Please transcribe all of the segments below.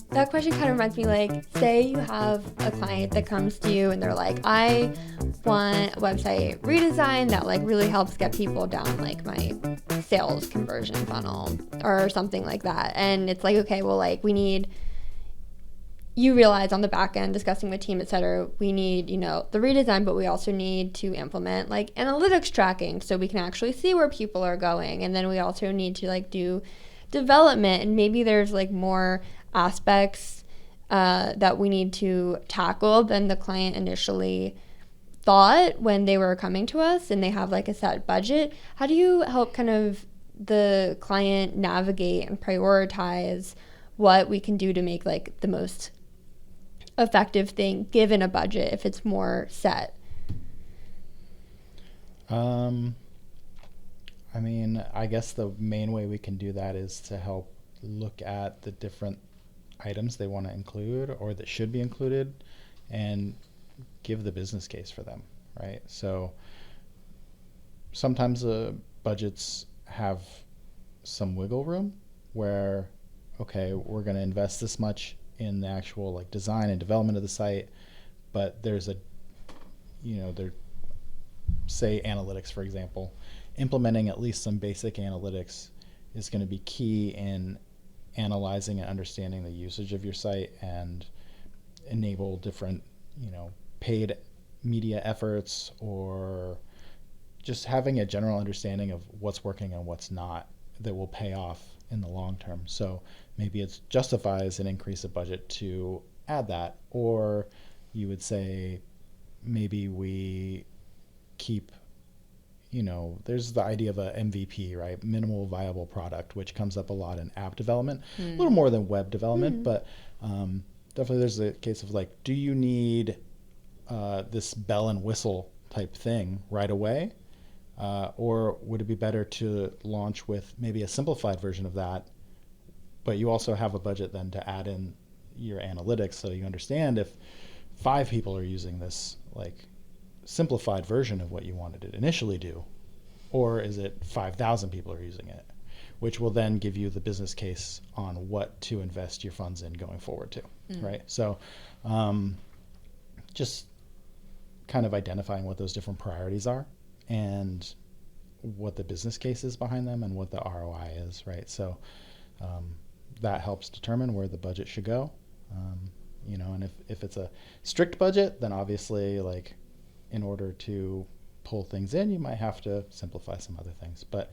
That question kind of reminds me, like, say you have a client that comes to you and they're like, I want a website redesign that like really helps get people down like my sales conversion funnel or something like that. And it's like, okay, well, like you realize on the back end, discussing with team, et cetera, we need, the redesign, but we also need to implement like analytics tracking so we can actually see where people are going. And then we also need to like do development, and maybe there's like more aspects that we need to tackle than the client initially thought when they were coming to us, and they have like a set budget. How do you help kind of the client navigate and prioritize what we can do to make like the most effective thing given a budget if it's more set? I mean, I guess the main way we can do that is to help look at the different items they want to include or that should be included and give the business case for them, right? So sometimes the budgets have some wiggle room where, okay, we're going to invest this much in the actual like design and development of the site, but there's say analytics, for example, implementing at least some basic analytics is going to be key in analyzing and understanding the usage of your site and enable different, paid media efforts, or just having a general understanding of what's working and what's not that will pay off in the long term. So maybe it justifies an increase of budget to add that, or you would say maybe we keep, there's the idea of a MVP, right? Minimal viable product, which comes up a lot in app development, a little more than web development, but definitely there's a case of like, do you need this bell and whistle type thing right away? Or would it be better to launch with maybe a simplified version of that, but you also have a budget then to add in your analytics so you understand if 5 people are using this like simplified version of what you wanted to initially do, or is it 5,000 people are using it, which will then give you the business case on what to invest your funds in going forward to, right? So just kind of identifying what those different priorities are and what the business case is behind them and what the ROI is, right? So that helps determine where the budget should go. And if it's a strict budget, then obviously like in order to pull things in, you might have to simplify some other things. But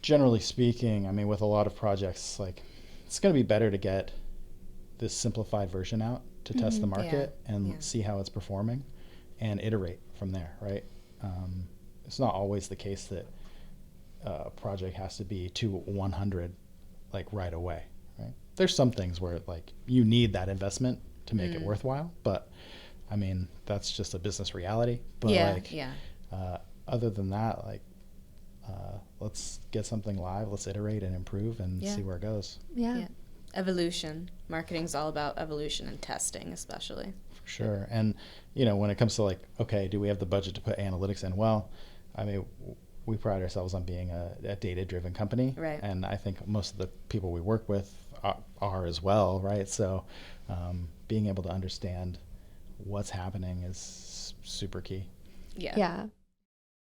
generally speaking, I mean, with a lot of projects, like it's going to be better to get this simplified version out to test the market and see how it's performing and iterate from there, right? It's not always the case that a project has to be to 100 like right away, right? There's some things where like you need that investment to make it worthwhile, but I mean, that's just a business reality. But other than that, like, let's get something live, let's iterate and improve and see where it goes. Yeah. Evolution. Marketing's all about evolution and testing, especially. For sure. And, when it comes to like, okay, do we have the budget to put analytics in? Well, I mean, we pride ourselves on being a data-driven company. Right. And I think most of the people we work with are as well, right? So being able to understand what's happening is super key. Yeah. Yeah.